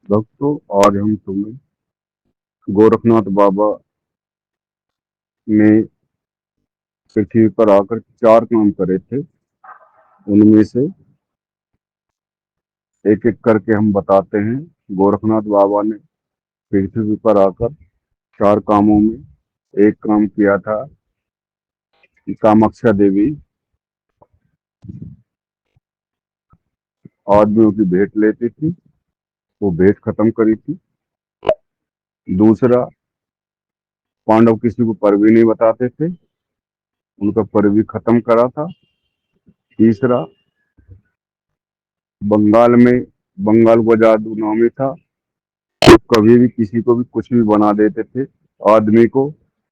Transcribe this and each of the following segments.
भक्तों, आज हम तुम्हें गोरखनाथ बाबा ने पृथ्वी पर आकर 4 काम करे थे। उनमें से एक एक करके हम बताते हैं। गोरखनाथ बाबा ने पृथ्वी पर आकर 4 कामों में एक काम किया था कि कामाख्या देवी आदमियों की भेंट लेती थी, वो भेंट खत्म करी थी। दूसरा, पांडव किसी को पर भी नहीं बताते थे, उनका पर भी खत्म करा था। तीसरा, बंगाल में बंगाल का जादू नामी था, तो कभी भी किसी को भी कुछ भी बना देते थे। आदमी को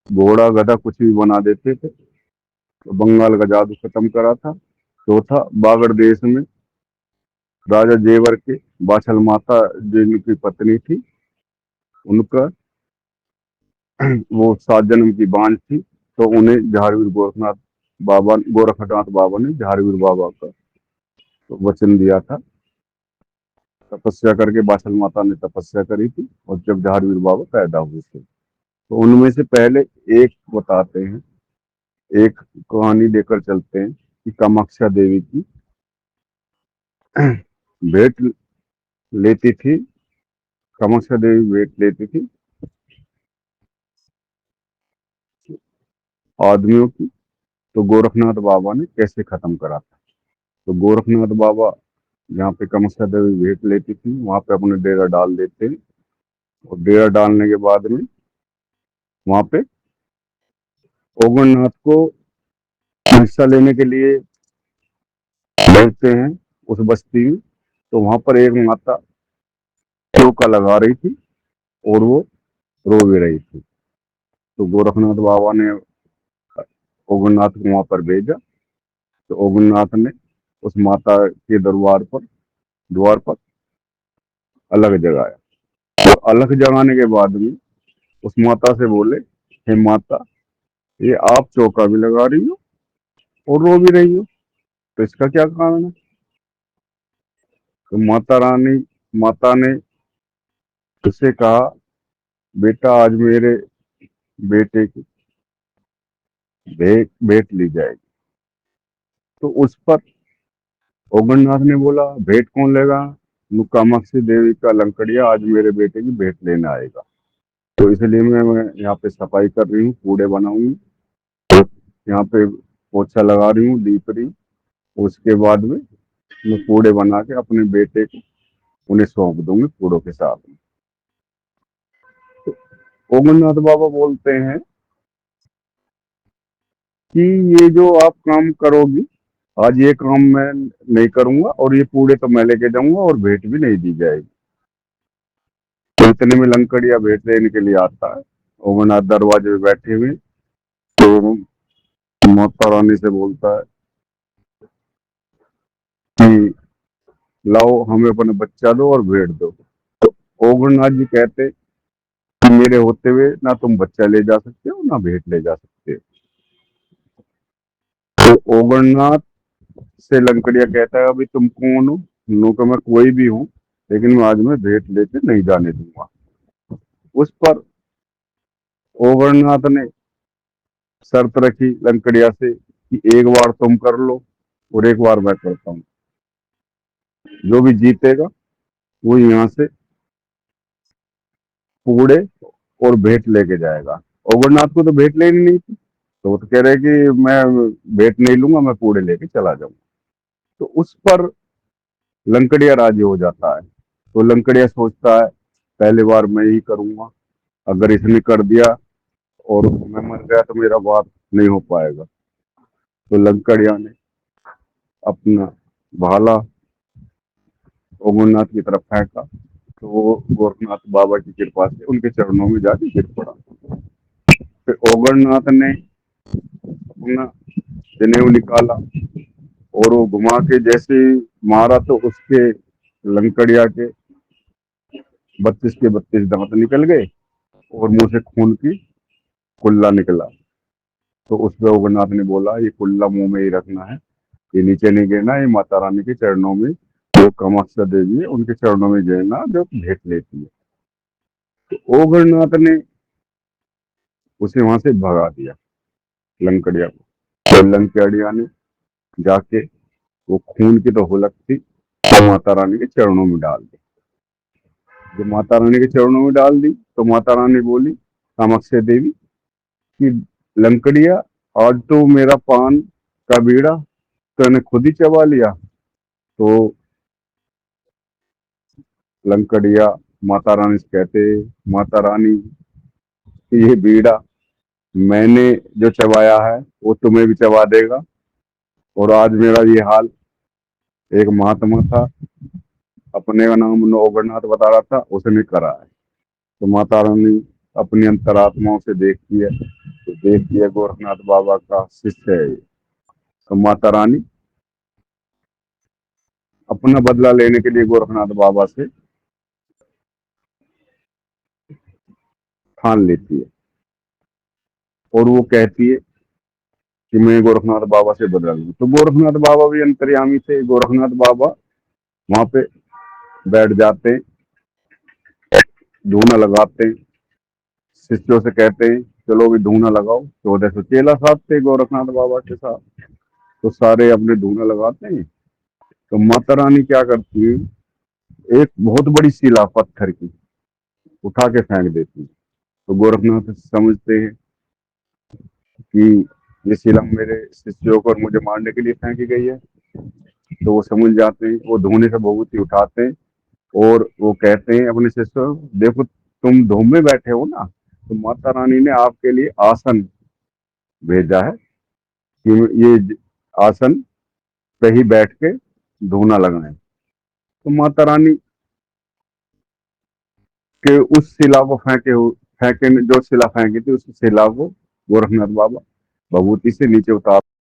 घोड़ा गधा कुछ भी बना देते थे, तो बंगाल का जादू खत्म करा था। चौथा, बागड़ देश में राजा जेवर के बाछल माता जिनकी पत्नी थी, उनका वो 7 जन्म की बांझ थी, तो उन्हें झारवीर गोरखनाथ बाबा ने झारवीर बाबा का तो वचन दिया था। तपस्या करके बाछल माता ने तपस्या करी थी, और जब झारवीर बाबा पैदा हुए थे, तो उनमें से पहले एक बताते हैं, एक कहानी लेकर चलते हैं कि कामाख्या देवी की भेंट लेती थी। कामाख्या देवी भेंट लेती थी आदमियों की, तो गोरखनाथ बाबा ने कैसे खत्म करा था। तो गोरखनाथ बाबा जहाँ पे कामाख्या देवी भेंट लेती थी, वहां पे अपने डेरा डाल देते हैं, और डेरा डालने के बाद में वहां पे ओगणनाथ को हिस्सा लेने के लिए भेजते हैं उस बस्ती में। तो वहां पर एक माता चौका लगा रही थी, और वो रो भी रही थी। तो गोरखनाथ बाबा ने ओगणनाथ को वहां पर भेजा। तो ओगणनाथ ने उस माता के द्वार पर अलग जगाया। तो अलग जगाने के बाद में उस माता से बोले, हे माता, ये आप चौका भी लगा रही हो और रो भी रही हो, तो इसका क्या कारण है। तो माता ने उससे कहा, बेटा, आज मेरे बेटे की भेंट ली जाएगी। तो उस पर ओगणनाथ ने बोला, भेंट कौन लेगा। कामाक्षी देवी का लंकड़िया आज मेरे बेटे की भेंट लेने आएगा, तो इसलिए मैं यहाँ पे सफाई कर रही हूँ, कूड़े बनाऊंगी, यहाँ पे पोछा लगा रही हूँ, लीप रही हूँ। उसके बाद में मैं कूड़े बना के अपने बेटे को उन्हें सौंप दूंगी कूड़ों के साथ में। तो ओमरनाथ बाबा बोलते हैं कि ये जो आप काम करोगी, आज ये काम मैं नहीं करूंगा, और ये कूड़े तो मैं लेके जाऊंगा, और भेंट भी नहीं दी जाएगी। तो इतने में लंकड़िया भेंट लेने के लिए आता है। ओमरनाथ दरवाजे में बैठे हुए, तो माता रानी से बोलता है कि लाओ, हमें अपने बच्चा दो और भेंट दो। तो ओमरनाथ जी कहते कि मेरे होते हुए ना तुम बच्चा ले जा सकते हो, ना भेंट ले जा सकते हो। तो ओमरनाथ से लंकड़िया कहता है, अभी तुम कौन हो। नो का मैं कोई भी हूँ, लेकिन मैं आज मैं भेंट लेके नहीं जाने दूंगा। उस पर ओमरनाथ ने शर्त रखी लंकड़िया से कि एक बार तुम कर लो और एक बार मैं करता हूँ, जो भी जीतेगा वो यहाँ से कूड़े और भेंट लेके जाएगा। ओमरनाथ को तो भेंट लेनी नहीं थी, तो वो तो कह रहे कि मैं भेंट नहीं लूंगा, मैं कूड़े लेके चला जाऊंगा। तो उस पर लंकड़िया राजी हो जाता है। तो लंकड़िया सोचता है, पहली बार मैं ही करूंगा, अगर इसने कर दिया और मैं मर गया तो मेरा बात नहीं हो पाएगा। तो लंकड़िया ने अपना भाला ओमरनाथ की तरफ फेंका, तो वो गोरखनाथ बाबा की कृपा से उनके चरणों में जाके गिर पड़ा। फिर ओमरनाथ ने अपना जनेऊ निकाला, और वो घुमा के जैसे मारा, तो उसके लंकड़िया के 32 के 32 दांत निकल गए, और मुंह से खून की कुल्ला निकला। तो उस पर ओमरनाथ ने बोला, ये कुल्ला मुंह में ही रखना है, ये नीचे नहीं गिरना, ये माता रानी के चरणों में जो कामाख्या देवी है उनके चरणों में जो है ना जो भेंट लेती है। तो ओघड़नाथ ने उसे वहां से भगा दिया, लंकड़िया को। तो लंकड़िया ने जाके वो खून की तो होलक थी तो माता रानी के चरणों में डाल दी। जब माता रानी के चरणों में डाल दी तो माता रानी बोली कामाख्या देवी कि लंकड़िया, आज तो मेरा पान का बीड़ा तूने खुद ही चबा लिया। तो लंकड़िया माता रानी से कहते, माता रानी ये बीड़ा मैंने जो चबाया है वो तुम्हें भी चबा देगा, और आज मेरा ये हाल एक महात्मा था, अपने का नाम ओगरनाथ बता रहा था, उसने करा है। तो माता रानी अपनी अंतरात्माओं से देखती है, तो देखती है गोरखनाथ बाबा का शिष्य है ये। तो माता रानी अपना बदला लेने के लिए गोरखनाथ बाबा से ठान लेती है, और वो कहती है कि मैं गोरखनाथ बाबा से बदला लूँ। तो गोरखनाथ बाबा भी अंतर्यामी थे। गोरखनाथ बाबा वहां पे बैठ जाते, धूना लगाते, शिष्यों से कहते हैं चलो भी धूना लगाओ। 1400 चेला साथ थे गोरखनाथ बाबा के साथ, तो सारे अपने धूना लगाते हैं। तो माता रानी क्या करती है, एक बहुत बड़ी शिला पत्थर की उठा के फेंक देती है। तो गोरखनाथ समझते हैं कि ये शिला मेरे शिष्यों को और मुझे मारने के लिए फेंकी गई है। तो वो समझ जाते हैं, वो धोने से भभूति उठाते हैं और वो कहते हैं अपने शिष्यों, देखो तुम धूम में बैठे हो ना, तो माता रानी ने आपके लिए आसन भेजा है कि ये आसन पे ही बैठ के धूना लगाएं। तो माता रानी के उस शिला को फेंके जो शिला फेंकी थी, उस शिला को गोरखनाथ बाबा भभूति से नीचे उतार